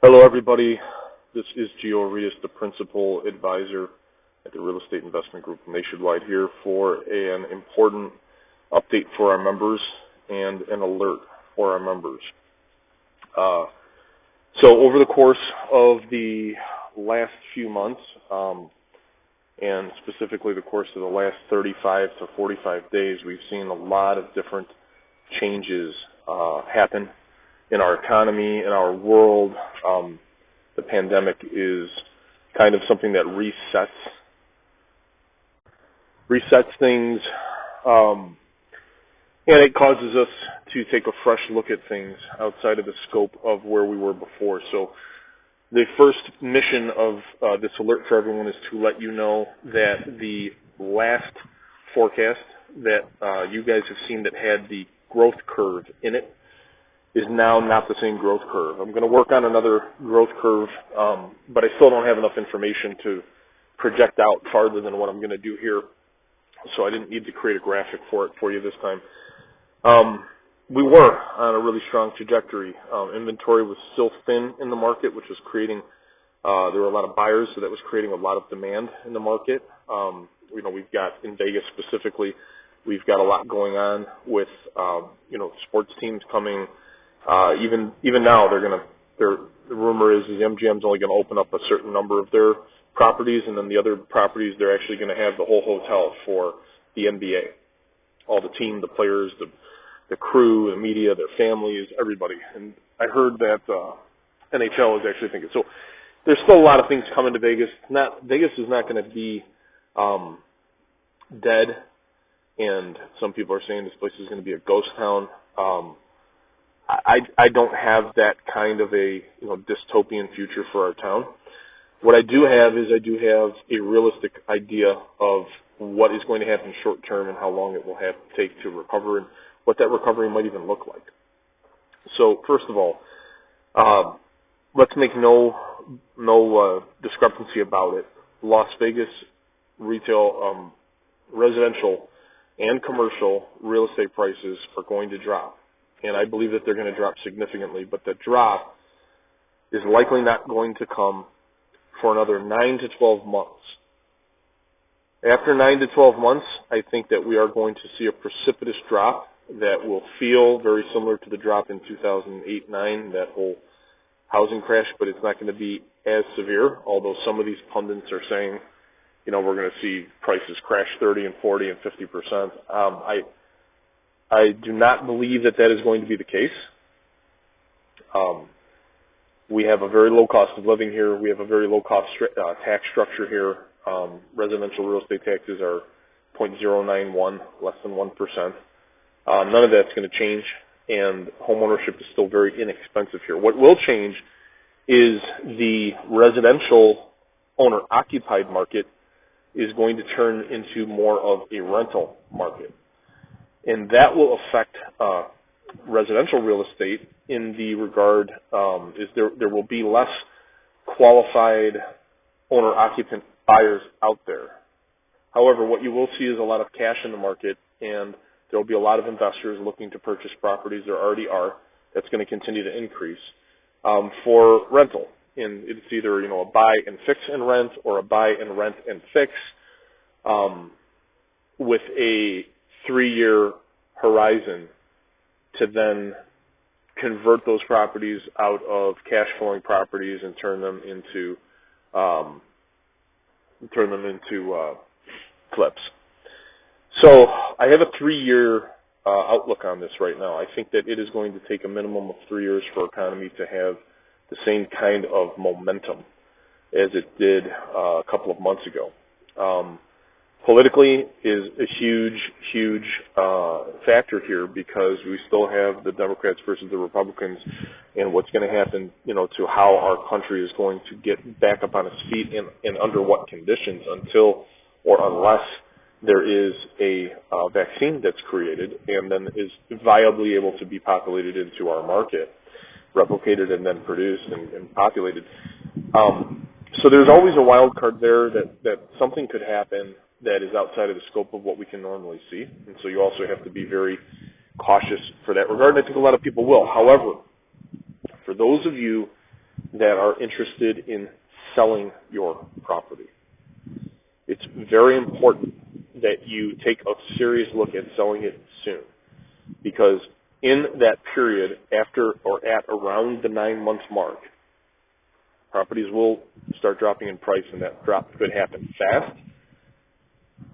Hello, everybody. This is Gio Aretos, the Principal Advisor at the Real Estate Investment Group Nationwide, here for an important update for our members and an alert for our members. So over the course of the last few months, and specifically the course of the last 35 to 45 days, we've seen a lot of different changes happen in our economy, in our world. The pandemic is kind of something that resets things, and it causes us to take a fresh look at things outside of the scope of where we were before. So the first mission of this alert for everyone is to let you know that the last forecast that you guys have seen that had the growth curve in it is now not the same growth curve. I'm going to work on another growth curve, but I still don't have enough information to project out farther than what I'm going to do here, so I didn't need to create a graphic for it for you this time. We were on a really strong trajectory. Inventory was still thin in the market, which was creating, there were a lot of buyers, so that was creating a lot of demand in the market. We've got, in Vegas specifically, we've got a lot going on with, sports teams coming. Even now, the rumor is the MGM's only going to open up a certain number of their properties, and then the other properties, they're actually going to have the whole hotel for the NBA. All the team, the players, the crew, the media, their families, everybody. And I heard that NHL is actually thinking. So there's still a lot of things coming to Vegas. Vegas is not going to be dead, and some people are saying this place is going to be a ghost town. I don't have that kind of a dystopian future for our town. What I do have is a realistic idea of what is going to happen short term and how long it will take to recover and what that recovery might even look like. So first of all, let's make no discrepancy about it. Las Vegas retail, residential, and commercial real estate prices are going to drop. And I believe that they're going to drop significantly, but the drop is likely not going to come for another 9 to 12 months. After 9 to 12 months, I think that we are going to see a precipitous drop that will feel very similar to the drop in 2008-9, that whole housing crash, but it's not going to be as severe, although some of these pundits are saying, we're going to see prices crash 30 and 40 and 50%. I do not believe that is going to be the case. We have a very low cost of living here. We have a very low cost tax structure here. Residential real estate taxes are 0.091, less than 1%. None of that's going to change, and homeownership is still very inexpensive here. What will change is the residential owner-occupied market is going to turn into more of a rental market. And that will affect residential real estate in the regard is there will be less qualified owner-occupant buyers out there. However, what you will see is a lot of cash in the market, and there will be a lot of investors looking to purchase properties. There already are. That's going to continue to increase for rental. And it's either a buy and fix and rent, or a buy and rent and fix with a 3-year horizon to then convert those properties out of cash flowing properties and turn them into flips. So I have a 3-year outlook on this right now. I think that it is going to take a minimum of 3 years for economy to have the same kind of momentum as it did a couple of months ago. Politically is a huge factor here, because we still have the Democrats versus the Republicans, and what's going to happen, to how our country is going to get back up on its feet and under what conditions until or unless there is a vaccine that's created and then is viably able to be populated into our market, replicated and then produced and populated. So there's always a wild card there that something could happen that is outside of the scope of what we can normally see. And so you also have to be very cautious for that regard, and I think a lot of people will. However, for those of you that are interested in selling your property. It's very important that you take a serious look at selling it soon, because in that period after or at around the 9-month mark, properties will start dropping in price, and that drop could happen fast.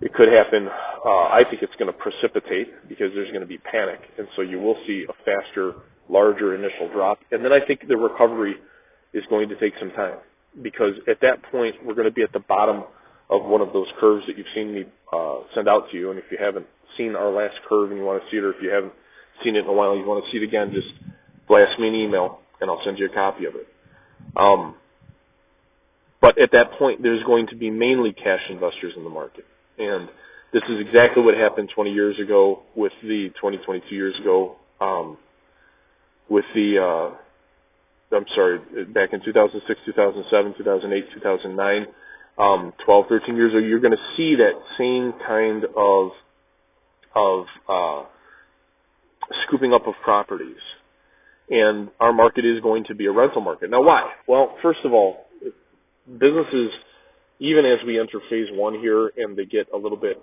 It could happen, I think it's going to precipitate because there's going to be panic, and so you will see a faster, larger initial drop. And then I think the recovery is going to take some time, because at that point we're going to be at the bottom of one of those curves that you've seen me send out to you. And if you haven't seen our last curve and you want to see it, or if you haven't seen it in a while and you want to see it again, just blast me an email and I'll send you a copy of it. But at that point, there's going to be mainly cash investors in the market. And this is exactly what happened 20 years ago with the 22 years ago with the, back in 2006, 2007, 2008, 2009, 12, 13 years ago, you're going to see that same kind of scooping up of properties. And our market is going to be a rental market. Now, why? Well, first of all, businesses, even as we enter phase one here and they get a little bit,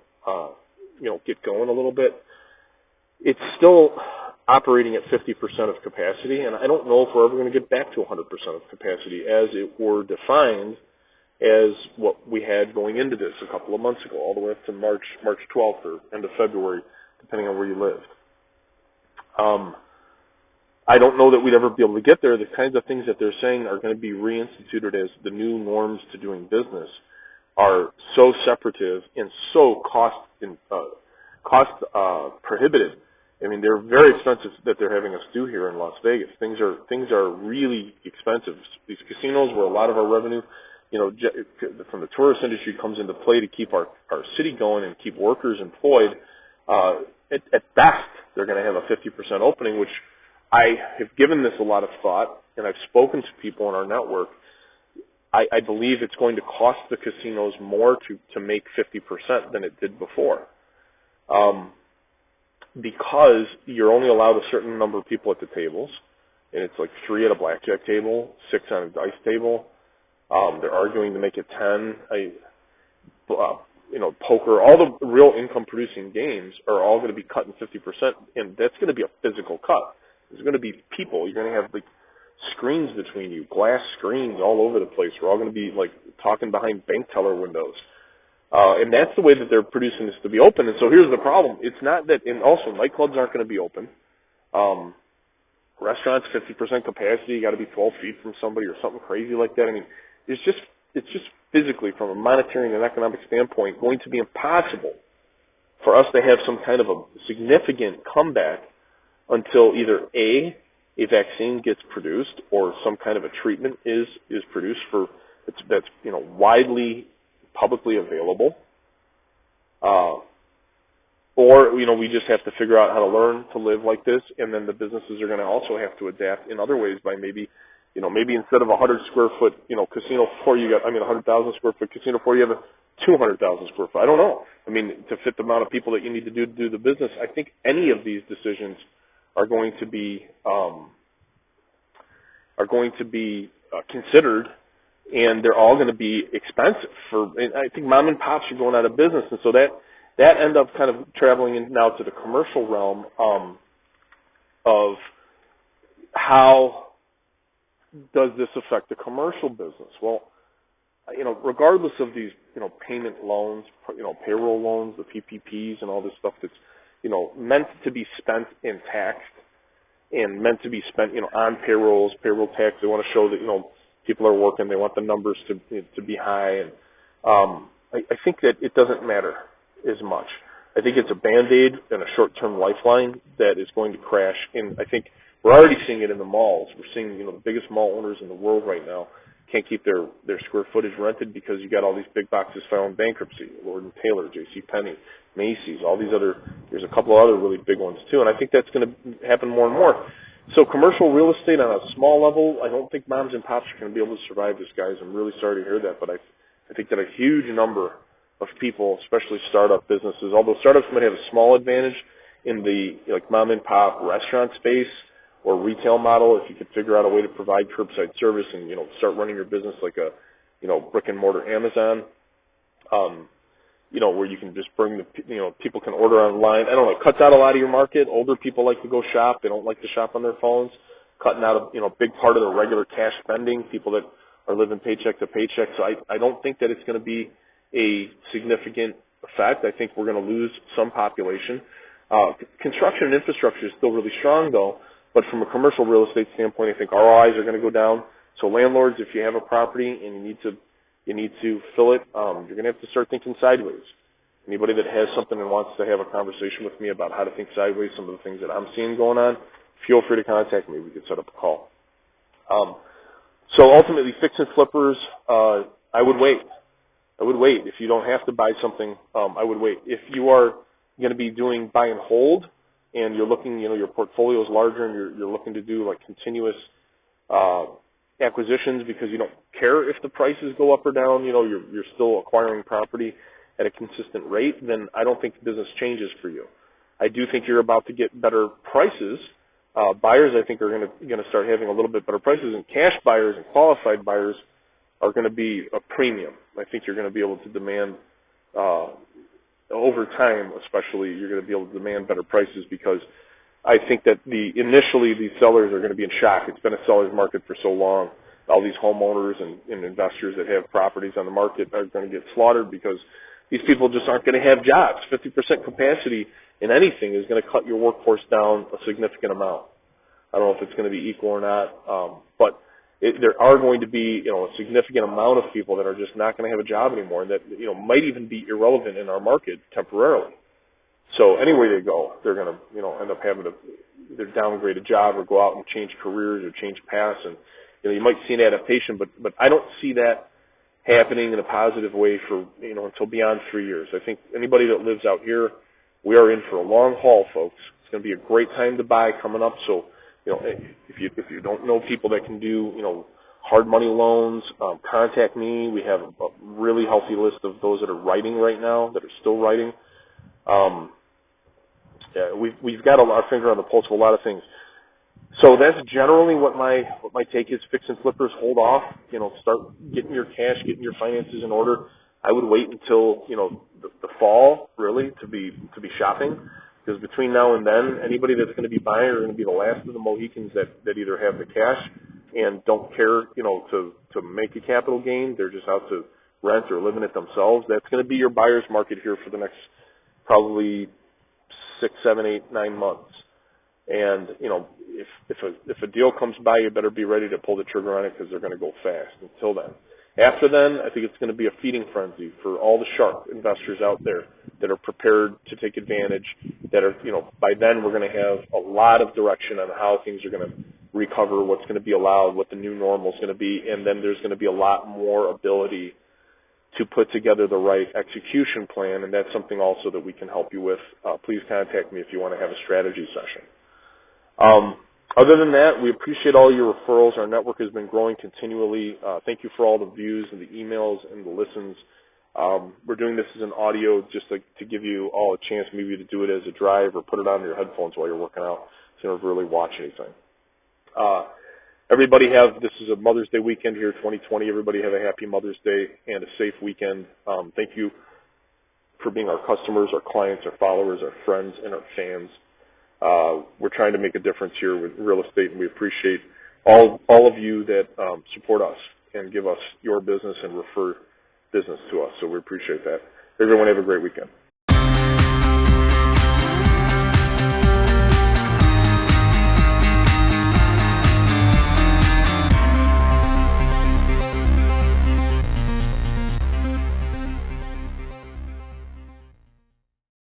get going a little bit, it's still operating at 50% of capacity, and I don't know if we're ever going to get back to 100% of capacity as it were defined as what we had going into this a couple of months ago, all the way up to March 12th or end of February, depending on where you lived. I don't know that we'd ever be able to get there. The kinds of things that they're saying are going to be reinstituted as the new norms to doing business are so separative and so cost prohibitive. I mean, they're very expensive that they're having us do here in Las Vegas. Things are really expensive. These casinos, where a lot of our revenue, from the tourist industry, comes into play to keep our city going and keep workers employed. At best, they're going to have a 50% opening, which I have given this a lot of thought, and I've spoken to people in our network. I believe it's going to cost the casinos more to make 50% than it did before, because you're only allowed a certain number of people at the tables, and it's like 3 at a blackjack table, 6 on a dice table. They're arguing to make it 10. Poker, all the real income-producing games are all going to be cut in 50%, and that's going to be a physical cut. There's going to be people. You're going to have screens between you, glass screens all over the place. We're all going to be talking behind bank teller windows. And that's the way that they're producing this to be open. And so here's the problem. It's not that, and also nightclubs aren't going to be open. Restaurants, 50% capacity, you got to be 12 feet from somebody or something crazy like that. I mean, it's just physically, from a monetary and economic standpoint, going to be impossible for us to have some kind of a significant comeback until either a vaccine gets produced or some kind of a treatment is produced that's widely publicly available, or we just have to figure out how to learn to live like this, and then the businesses are going to also have to adapt in other ways by maybe instead of a 100 square foot casino floor, 100,000 square foot casino floor, you have a 200,000 square foot. I don't know. I mean, to fit the amount of people that you need to do the business. I think any of these decisions are going to be considered, and they're all going to be expensive. And I think mom and pops are going out of business, and so that end up kind of traveling in now to the commercial realm of how does this affect the commercial business? Well, regardless of these payment loans, payroll loans, the PPPs, and all this stuff that's meant to be spent and taxed, and meant to be spent, on payroll tax. They want to show that, people are working. They want the numbers to be high. And I think that it doesn't matter as much. I think it's a Band-Aid and a short-term lifeline that is going to crash. And I think we're already seeing it in the malls. We're seeing, the biggest mall owners in the world right now can't keep their square footage rented because you got all these big boxes filing bankruptcy. Lord & Taylor, JCPenney, Macy's, all these there's a couple of other really big ones too. And I think that's going to happen more and more. So commercial real estate on a small level, I don't think moms and pops are going to be able to survive this, guys. I'm really sorry to hear that, but I think that a huge number of people, especially startup businesses, although startups might have a small advantage in the mom and pop restaurant space or retail model, if you could figure out a way to provide curbside service and, start running your business like a, brick and mortar Amazon, where you can just bring people can order online. I don't know, it cuts out a lot of your market. Older people like to go shop. They don't like to shop on their phones, cutting out a, big part of their regular cash spending, people that are living paycheck to paycheck. So I don't think that it's going to be a significant effect. I think we're going to lose some population. Construction and infrastructure is still really strong, though, but from a commercial real estate standpoint, I think ROIs are going to go down. So landlords, if you have a property and you need to fill it, you're going to have to start thinking sideways. Anybody that has something and wants to have a conversation with me about how to think sideways, some of the things that I'm seeing going on, feel free to contact me. We can set up a call. So ultimately, fix and flippers, I would wait. If you don't have to buy something, I would wait. If you are going to be doing buy and hold and you're looking, your portfolio is larger and you're looking to do like continuous acquisitions because you don't care if the prices go up or down, you're still acquiring property at a consistent rate, then I don't think the business changes for you. I do think you're about to get better prices. Buyers, I think, are going to start having a little bit better prices, and cash buyers and qualified buyers are going to be a premium. I think you're going to be able to demand, over time especially, you're going to be able to demand better prices because I think that initially these sellers are going to be in shock. It's been a seller's market for so long. All these homeowners and investors that have properties on the market are going to get slaughtered because these people just aren't going to have jobs. 50% capacity in anything is going to cut your workforce down a significant amount. I don't know if it's going to be equal or not, but there are going to be, a significant amount of people that are just not going to have a job anymore, and that, might even be irrelevant in our market temporarily. So anywhere they go, they're going to, end up having to either downgrade a job or go out and change careers or change paths, and you might see an adaptation, but I don't see that happening in a positive way for until beyond 3 years. I think anybody that lives out here, we are in for a long haul, folks. It's going to be a great time to buy coming up. So if you don't know people that can do hard money loans, contact me. We have a really healthy list of those that are writing right now, that are still writing. We've got our finger on the pulse of a lot of things. So that's generally what my take is. Fix and flippers, hold off. Start getting your cash, getting your finances in order. I would wait until the fall really to be shopping, because between now and then, anybody that's going to be buying are going to be the last of the Mohicans that either have the cash and don't care to make a capital gain. They're just out to rent or living it themselves. That's going to be your buyer's market here for the next probably 6, 7, 8, 9 months. And, if a deal comes by, you better be ready to pull the trigger on it because they're going to go fast until then. After then, I think it's going to be a feeding frenzy for all the sharp investors out there that are prepared to take advantage, that are, by then we're going to have a lot of direction on how things are going to recover, what's going to be allowed, what the new normal is going to be, and then there's going to be a lot more ability to put together the right execution plan, and that's something also that we can help you with. Please contact me if you want to have a strategy session. Other than that, we appreciate all your referrals. Our network has been growing continually. Thank you for all the views and the emails and the listens. We're doing this as an audio just to give you all a chance maybe to do it as a drive or put it on your headphones while you're working out so you don't really watch anything. This is a Mother's Day weekend here, 2020. Everybody have a happy Mother's Day and a safe weekend. Thank you for being our customers, our clients, our followers, our friends, and our fans. We're trying to make a difference here with real estate, and we appreciate all of you that support us and give us your business and refer business to us. So we appreciate that. Everyone have a great weekend.